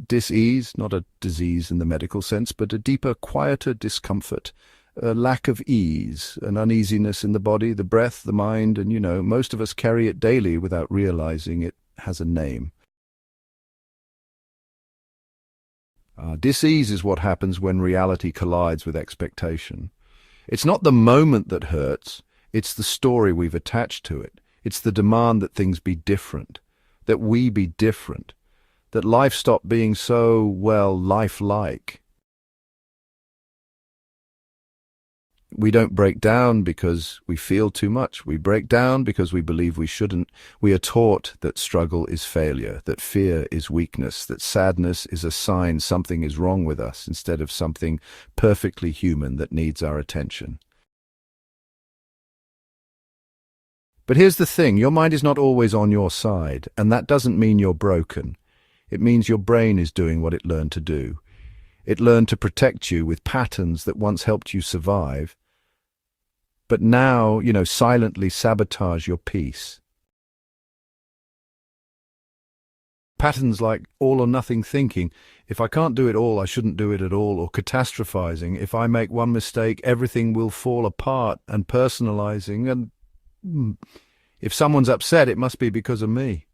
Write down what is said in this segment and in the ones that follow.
dis-ease, not a disease in the medical sense, but a deeper, quieter discomfort, a lack of ease, an uneasiness in the body, the breath, the mind, and most of us carry it daily without realizing it has a name. Dis-ease is what happens when reality collides with expectation. It's not the moment that hurts, it's the story we've attached to it. It's the demand that things be different, that we be different, that life stop being so, well, lifelike. We don't break down because we feel too much. We break down because we believe we shouldn't. We are taught that struggle is failure, that fear is weakness, that sadness is a sign something is wrong with us instead of something perfectly human that needs our attention. But here's the thing, your mind is not always on your side, and that doesn't mean you're broken. It means your brain is doing what it learned to do. It learned to protect you with patterns that once helped you survive, but now, silently sabotage your peace. Patterns like all or nothing thinking, if I can't do it all, I shouldn't do it at all, or catastrophizing, if I make one mistake, everything will fall apart, and personalizing, and if someone's upset, it must be because of me.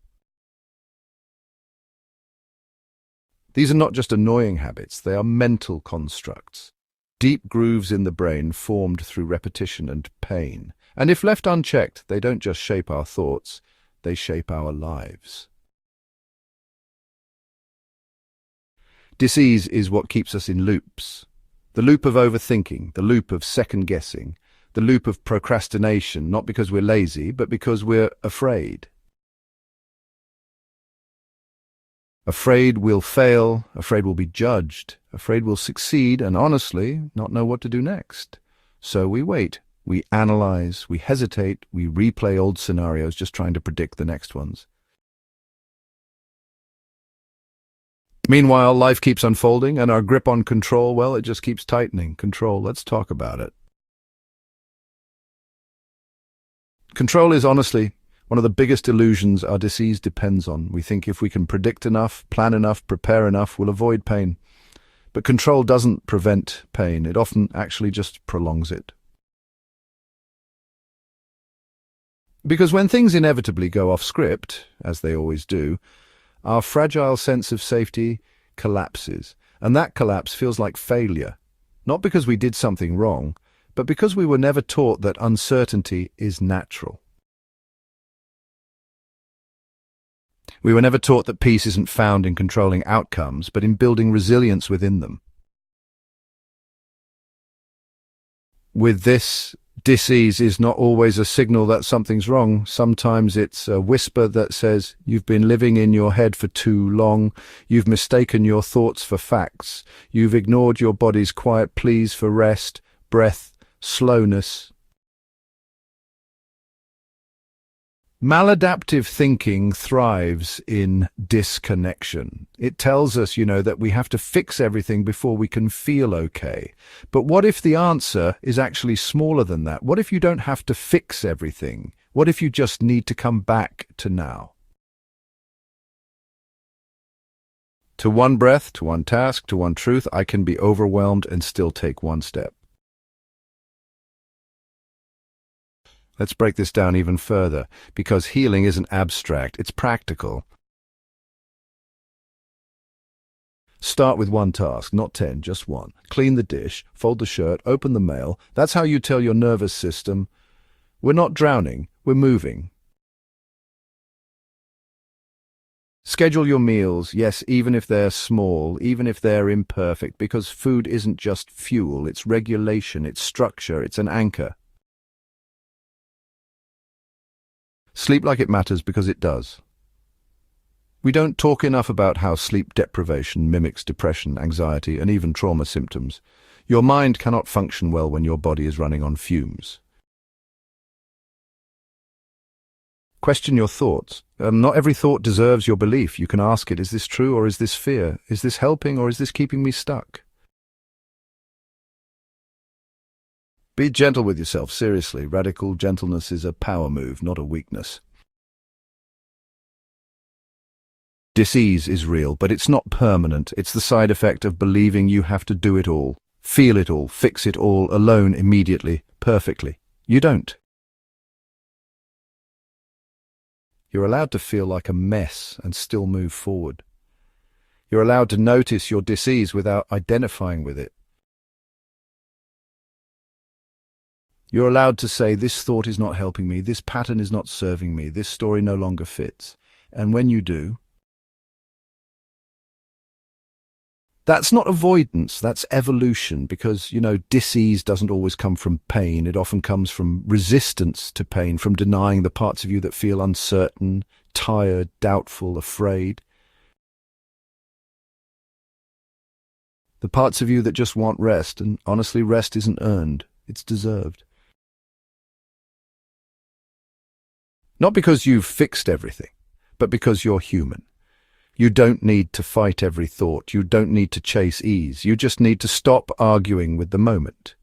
These are not just annoying habits, they are mental constructs. Deep grooves in the brain formed through repetition and pain. And if left unchecked, they don't just shape our thoughts, they shape our lives. Dis-ease is what keeps us in loops. The loop of overthinking, the loop of second-guessing, the loop of procrastination, not because we're lazy, but because we're afraid. Afraid we'll fail, afraid we'll be judged, afraid we'll succeed and honestly not know what to do next. So we wait, we analyze, we hesitate, we replay old scenarios just trying to predict the next ones. Meanwhile, life keeps unfolding and our grip on control, well, it just keeps tightening. Control, let's talk about it. Control is honestly one of the biggest illusions our disease depends on. We think if we can predict enough, plan enough, prepare enough, we'll avoid pain. But control doesn't prevent pain. It often actually just prolongs it. Because when things inevitably go off script, as they always do, our fragile sense of safety collapses. And that collapse feels like failure. Not because we did something wrong, but because we were never taught that uncertainty is natural. We were never taught that peace isn't found in controlling outcomes, but in building resilience within them. With this, dis-ease is not always a signal that something's wrong. Sometimes it's a whisper that says, you've been living in your head for too long, you've mistaken your thoughts for facts, you've ignored your body's quiet pleas for rest, breath, slowness. Maladaptive thinking thrives in disconnection. It tells us, that we have to fix everything before we can feel okay. But what if the answer is actually smaller than that? What if you don't have to fix everything? What if you just need to come back to now? To one breath, to one task, to one truth, I can be overwhelmed and still take one step. Let's break this down even further, because healing isn't abstract, it's practical. Start with one task, not 10, just one. Clean the dish, fold the shirt, open the mail. That's how you tell your nervous system, we're not drowning, we're moving. Schedule your meals, yes, even if they're small, even if they're imperfect, because food isn't just fuel, it's regulation, it's structure, it's an anchor. Sleep like it matters because it does. We don't talk enough about how sleep deprivation mimics depression, anxiety, and even trauma symptoms. Your mind cannot function well when your body is running on fumes. Question your thoughts. Not every thought deserves your belief. You can ask it, is this true or is this fear? Is this helping or is this keeping me stuck? Be gentle with yourself, seriously. Radical gentleness is a power move, not a weakness. Dis-ease is real, but it's not permanent. It's the side effect of believing you have to do it all, feel it all, fix it all alone immediately, perfectly. You don't. You're allowed to feel like a mess and still move forward. You're allowed to notice your dis-ease without identifying with it. You're allowed to say, this thought is not helping me, this pattern is not serving me, this story no longer fits. And when you do, that's not avoidance, that's evolution, because, dis-ease doesn't always come from pain. It often comes from resistance to pain, from denying the parts of you that feel uncertain, tired, doubtful, afraid. The parts of you that just want rest, and honestly, rest isn't earned, it's deserved. Not because you've fixed everything, but because you're human. You don't need to fight every thought. You don't need to chase ease. You just need to stop arguing with the moment.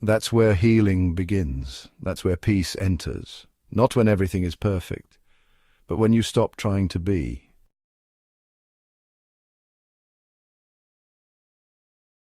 That's where healing begins. That's where peace enters. Not when everything is perfect, but when you stop trying to be.